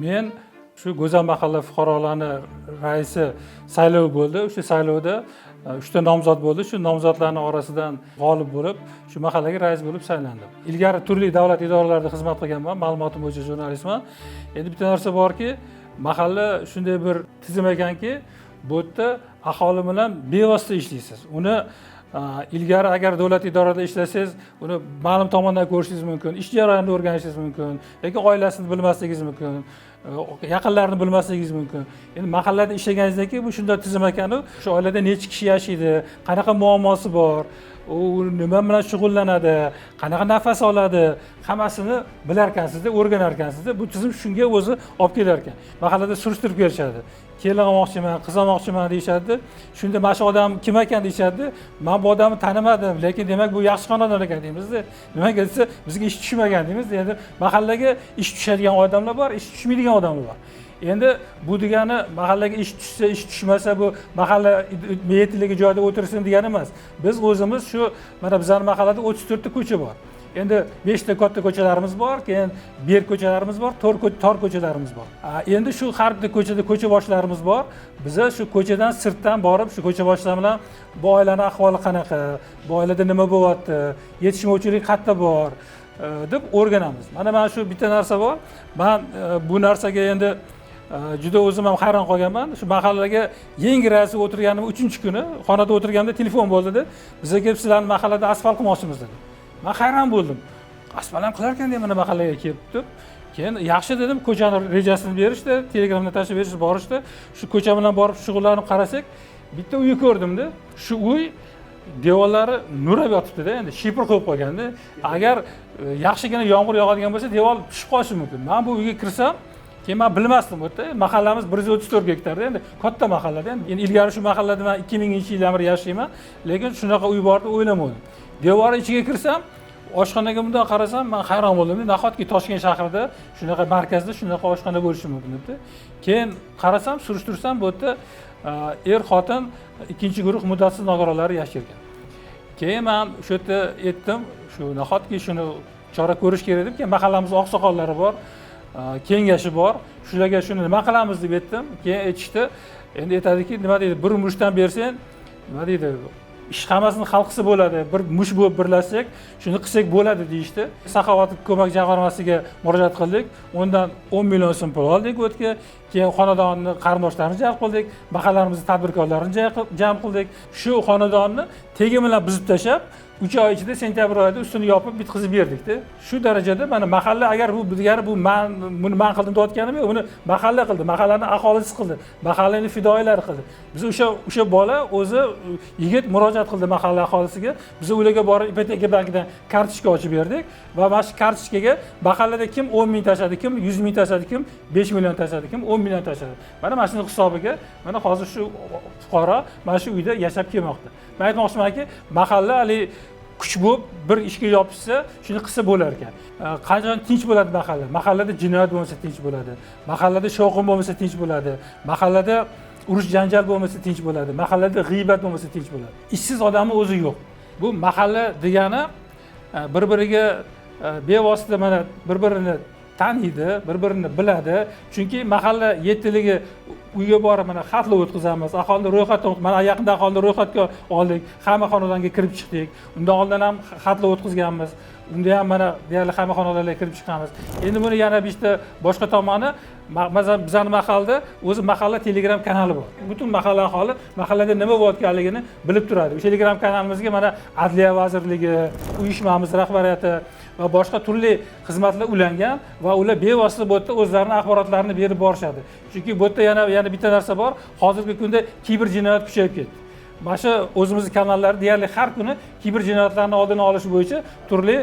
Men shu Go'zal mahalla fuqarolarni raisi saylovi bo'ldi. O'sha saylovda 3 ta nomzod bo'ldi. Shu nomzodlarning orasidan g'olib bo'lib, shu mahallaga rais bo'lib saylandim. Ilgari turli davlat idoralarida xizmat qilganman, ma'lumotim bo'yicha jurnalistman. Endi bitta narsa borki, mahalla shunday bir tizim ekanki, bu yerda aholi bilan bevosita ishlaysiz. Uni ilgari agar davlat idorasida ishlasangiz, uni ma'lum tomondan ko'rishingiz mumkin, ish jarayonini o'rganishingiz mumkin, yoki oilasini bilmasligingiz mumkin, yaqinlarini bilmasligingiz mumkin. Endi mahallada ishlaganingizdan keyin bu shunday tizim ekanu, o'sha oilada necha kishi yashaydi, qanaqa muammosi bor, u nima bilan shug'ullanadi, qanaqa nafas oladi, hammasini bilar ekansizda, o'rganar ekansizda. Bu tizim shunga o'zi olib kelar ekan. Mahallada surishtirib berishadi. Kelin olmoqchiman, qiz olmoqchiman deyishadi. Shunda mana shu odam kim ekan deyishadi. Men bu odamni tanimadim, lekin demak bu yaxshi xonadon ekan deymiz-da. Nimaga desa, bizga ish tushmagan deymiz. Endi mahallaga ish tushadigan odamlar bor, ish tushmaydigan odamlar bor. Endi bu degani mahallaga ish tushsa, ish tushmasa bu mahalla beyetligi joyda o'tirsin degani emas. Biz o'zimiz shu mana bizning mahallada 34 ta ko'cha bor. Endi 5 ta katta ko'chalarimiz bor, keyin ber ko'chalarimiz bor, tor ko'chalarimiz bor. Endi shu har bitta ko'chada ko'cha boshlarimiz bor. Biz shu ko'chadan sirtdan borib, shu ko'cha boshlar bilan bu oilaning ahvoli qanaqa, bu oilada nima bo'lyapti, yetishmovchilik qayerda bor deb o'rganamiz. Mana shu bitta narsa bor. Men bu narsaga endi juda o'zim ham hayron qolganman. Shu mahallaga yangi rais o'tirganim 3-kuni xonada o'tirganda telefon bo'ldi-da. Bizga kelib sizlarning mahallada asfalt qilmoqchimiz dedi. Men hayron bo'ldim. Asfalt ham qilar ekan deb mana mahallaga kelibdi. Keyin yaxshi dedim, ko'chani rejasini berishdi, telegramdan tashlab berishdi, borishdi. Shu ko'cha bilan borib shug'ullanib qarasak, bitta uy ko'rdim-da. Shu uy devorlari nurab yotibdi-da, endi shipir qo'yib qo'yganda. Agar yaxshigina yomg'ir yog'adigan bo'lsa, devor tushib qolishi mumkin. Men bu uyga kirsam, keyin men bilmasdim bu yerda. Mahallamiz 134 gektarda, endi katta mahallada. Endi ilgari shu mahallada men 2000-yildan beri yashayman, lekin shunaqa uy bor deb o'ylamadim. Devor ichiga kirsam, oshxonaga bunday qarasam, men hayron bo'ldim. Nahotki Toshkent shahrida shunaqa markazda shunaqa oshxona bo'lishi mumkin deb. Keyin qarasam, surishtirsam, bu yerda xotin ikkinchi guruh muddatsiz nogironlari yashayotgan. Keyin men shu yerda aytdim, shu nahotki shuni chora ko'rish kerak deb, keyin mahallamizning oqsoqollari bor, kengashi bor. Shularga shuni nima qilamiz deb aytdim. Keyin aytishdi, endi aytadiki, nima deydi, bir mushdan bersang, nima deydi, ish hammasini hal qilsa bo'ladi. Bir mush bo'lib birlashsak, shuni qilsak bo'ladi deyishdi. Saxovat ko'mak jamg'armasiga murojaat qildik. Undan 10 million so'm pul oldik o'tga. Keyin xonadonni qarindoshlarini jalb qildik, mahallamizning tadbirkorlarini jalb qildik. Shu xonadonni tegi bilan buzib tashab, 3 oy ichida sentyabr oyida ustini yopib bitkazib berdik-da. Shu darajada mana mahalla, agar bu degani bu buni men qildim deyotganim yo'q, uni mahalla qildi, mahallaning aholisi qildi, mahallaning fidoyilari qildi. Biz o'sha bola o'zi yigit murojaat qildi mahalla aholisiga. Biz ularga borib ipoteka bankidan kartochka ochib berdik va mana shu kartochkaga mahallada kim 10 ming tashladi, kim 100 ming tashladi, kim 5 million tashladi, kim 10 million tashladi. Mana shuni hisobiga mana hozir shu fuqaro mana shu uyda yashab kelmoqda. Men aytmoqchimanki, mahalla hali kuch bo'lib bir ishga yopishsa, shuni qilsa bo'lar ekan. Qachon tinch bo'ladi mahalla? Mahallada jinoyat bo'lmasa tinch bo'ladi. Mahallada shovqin bo'lmasa tinch bo'ladi. Mahallada urush janjal bo'lmasa tinch bo'ladi. Mahallada g'iybat bo'lmasa tinch bo'ladi. Ishsiz odamning o'zi yo'q. Bu mahalla degani bir-biriga bevosita mana bir-birini taniydi, bir-birini biladi. Chunki mahalla yetiligi uyga borib mana xatlar o'tkazamiz. Aholini ro'yxatdan, mana yaqinda aholini ro'yxatga oldik. Hamma xonadonga kirib chiqdik. Undan oldin ham xatlar o'tkazganmiz. Unda ham mana deyarli hamma xonadonlarga kirib chiqamiz. Endi buni yana bitta boshqa tomoni, masalan bizning mahallada o'zi mahalla Telegram kanali bor. Butun mahalla aholi mahallada nima bo'layotganligini bilib turadi. O'sha Telegram kanalimizga mana Adliya vazirligi, uyushmamiz rahbariyati va boshqa turli xizmatlar ulangan va ular bevosita bu yerda o'zlarining axborotlarini berib borishadi. Chunki bu yerda yana bitta narsa bor. Hozirgi kunda kiber jinoyat kuchayib ketdi. Mana shu o'zimizning kanallarda deyarli har kuni kiber jinoyatlarning oldini olish bo'yicha turli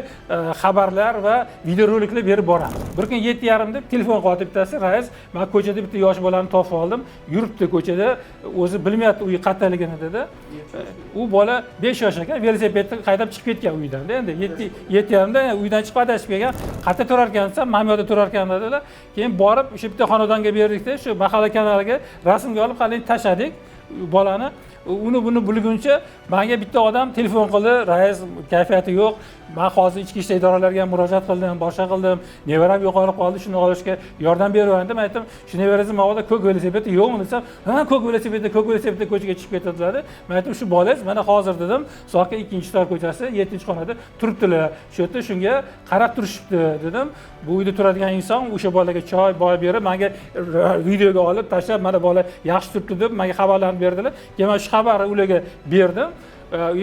xabarlar va videoroliklar berib boramiz. Bir kun 7:30 deb telefon qildi bittasi, rais, men ko'chada bitta yosh bolani topib oldim. Yuribdi ko'chada, o'zi bilmayapti uyi qayerdaligini dedi. U bola 5 yosh ekan, velosipedda haydab chiqib ketgan uydan-da. Endi 7:30da uydan chiqib adashib kelgan. Qayerda turar ekan desam, "Men bu yerda turar ekan" dedilar. Keyin borib o'sha bitta xonadonga berdik-da, shu mahalla kanaliga rasmga olib, qalin tashladik bolani. uni buni bilguncha menga bitta odam telefon qildi, rais kayfiyati yo'q, men hozir ichki ishlar idoralariga ham murojaat qildim, boshqa qildim, nevaram yo'qolib qoldi, shuni olishga yordam beraman deb aytdim. Shu nevarangiz mavda ko'k velosipedi yo'qmi desam, ha ko'k velosipedda ko'chaga chiqib ketadilar. Men aytdim, shu bolangiz mana hozir dedim, soatga 2-tor ko'chasi 7-xonada turibdilar. Shu yerda shunga qarab turishibdi dedim. Bu uyda turadigan inson o'sha bolaga choy boy berib, menga videoga olib tashlab, mana bola yaxshi turibdi deb menga xabarlarni berdilar. Keyin shu xabarni ularga berdim.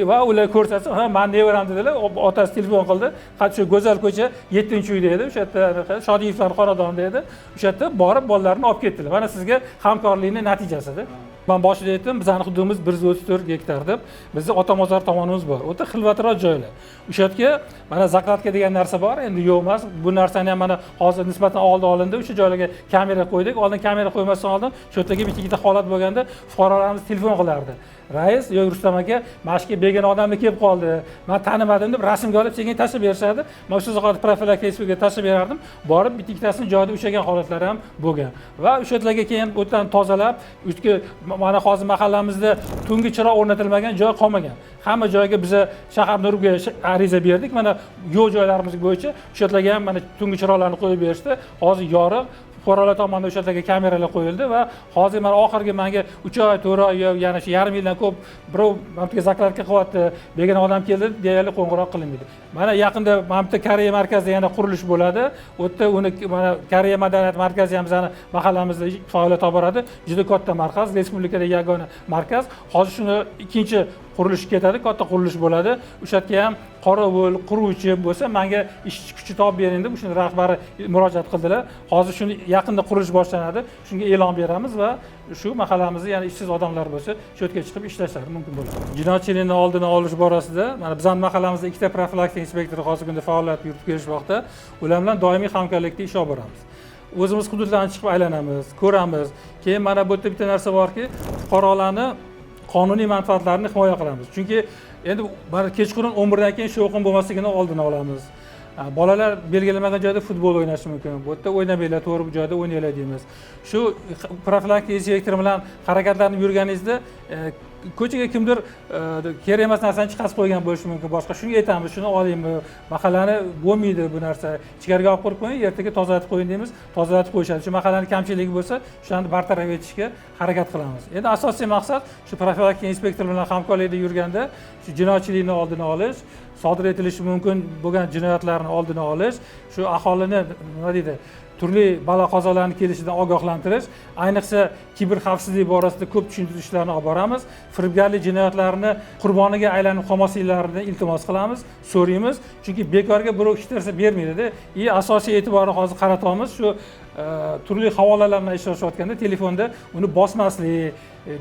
Va ular ko'rsatsa, ha men nevaram dedilar. Otasi telefon qildi. Qat shu go'zal ko'cha 7-uyda edi. O'sha yerda Shodiyevlar xonadonida edi. O'sha yerda borib bolalarni olib ketdilar. Mana sizga hamkorlikning natijasida. Men boshida aytdim, bizning hududimiz 134 gektar deb. Bizning Otamozor tomonimiz bor. O'ta xilvatroq joylar. O'sha yerga mana zakladka degan narsa bor, endi yo'q emas. Bu narsani ham mana hozir nisbatan oldi olindi. O'sha joylarga kamera qo'ydik. Oldin kamera qo'ymasdan oldin shu yerdagi bitta holat bo'lganda fuqarolarimiz telefon qilardi. Rais yo'q Rustam aka, mashqqa begona odamlar kelib qoldi. Men tanimadim deb rasmga olib sekin tashlab berishadi. Men shu zahoti profilaktika Facebookga tashlab berardim. Borib bitta-ikkitasini joyida ushlagan holatlari ham bo'lgan. Va o'sha yerlarga keyin o'tdan tozalab, uchga mana hozir mahallamizda tungi chiroq o'rnatilmagan joy qolmagan. Hamma joyga biz shahar nuriga ariza berdik. Mana yo'q joylarimiz bo'yicha o'sha yerlarga ham mana tungi chiroqlarni qo'yib berishdi. Hozir yoriq fuqarolar tomonidan o'sha yerlarga kameralar qo'yildi va hozir mana oxirgi menga 3 oy, 4 oy, ya'ni shu yarim yildan ko'p birov menga zakladka qilyapti, begona odam keldi, deyarli qo'ng'iroq qilinmaydi. Mana yaqinda mana bitta Koreya markazida yana qurilish bo'ladi. U yerda uni mana Koreya madaniyat markazi ham bizning mahallamizda faoliyat olib boradi. Juda katta markaz, respublikada yagona markaz. Hozir shuni ikkinchi qurilish ketadi, katta qurilish bo'ladi. O'sha yerga ham qorovul, quruvchi bo'lsa, menga ish kuchi topib bering deb shuni rahbari murojaat qildilar. Hozir shuni yaqinda qurilish boshlanadi. Shunga e'lon beramiz va shu mahallamizda yana ishsiz odamlar bo'lsa, shu yerga chiqib ishlashlari mumkin bo'ladi. Jinoyatchilikni oldini olish borasida mana bizning mahallamizda ikkita profilaktika inspektori hozir kunda faoliyat yuritib kelishmoqda. Ular bilan doimiy hamkorlikda ish olib boramiz. O'zimiz hududlarni chiqib aylanamiz, ko'ramiz. Keyin mana bu yerda bitta narsa borki, fuqarolarni qonuniy manfaatlarini himoya qilamiz. Chunki endi mana kechqurun 11 dan keyin shovqin bo'lmasligini oldini olamiz. Bolalar belgilanmagan joyda futbol o'ynashi mumkin. Bu yerda o'ynamanglar, to'g'ri joyda o'ynanglar deymiz. Shu profilaktika inspektori bilan harakatlanib yurganingizda ko'chaga kimdir kerak emas narsani chiqarib qo'ygan bo'lishi mumkin. Boshqa shunga aytamiz, shuni olingmi? Mahallani bo'lmaydi bu narsa. Ichkariga olib kirib qo'ying, ertaga tozalatib qo'ying deymiz. Tozalatib qo'yishadi. Shu mahallani kamchiligi bo'lsa, shularni bartaraf etishga harakat qilamiz. Endi asosiy maqsad shu profilaktika inspektori bilan hamkorlikda yurganda shu jinoyatchilikni oldini olish, sodir etilishi mumkin bo'lgan jinoyatlarni oldini olish, shu aholini nima deydi, turli balo qazolarni kelishidan ogohlantirish, ayniqsa kiber xavfsizlik borasida ko'p tushuntirish ishlarini olib boramiz. Firibgarlik jinoyatlarini qurboniga aylanib qolmasliklarini iltimos qilamiz, so'raymiz. Chunki bekorga birov hech narsa bermaydi-da. Asosiy e'tiborni hozir qaratamiz shu turli havolalar bilan ishlashayotganda telefonda uni bosmaslik,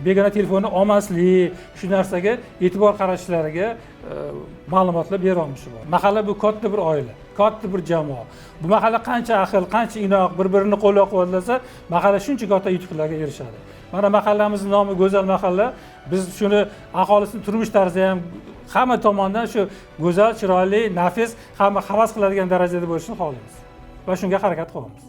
begona telefonni olmaslik, shu narsaga e'tibor qaratishlariga ma'lumotlar beramiz. Mahalla bu katta bir oila, katta bir jamoa. Bu mahalla qancha ahil, qancha inoq, bir-birini qo'llab-quvvatlasa, mahalla shuncha katta yutuqlarga erishadi. Mana mahallamizning nomi Go'zal mahalla. Biz shuni aholisining turmush tarzi ham hamma tomondan shu go'zal, chiroyli, nafis, hamma havas qiladigan darajada bo'lishini xohlaymiz va shunga harakat qilamiz.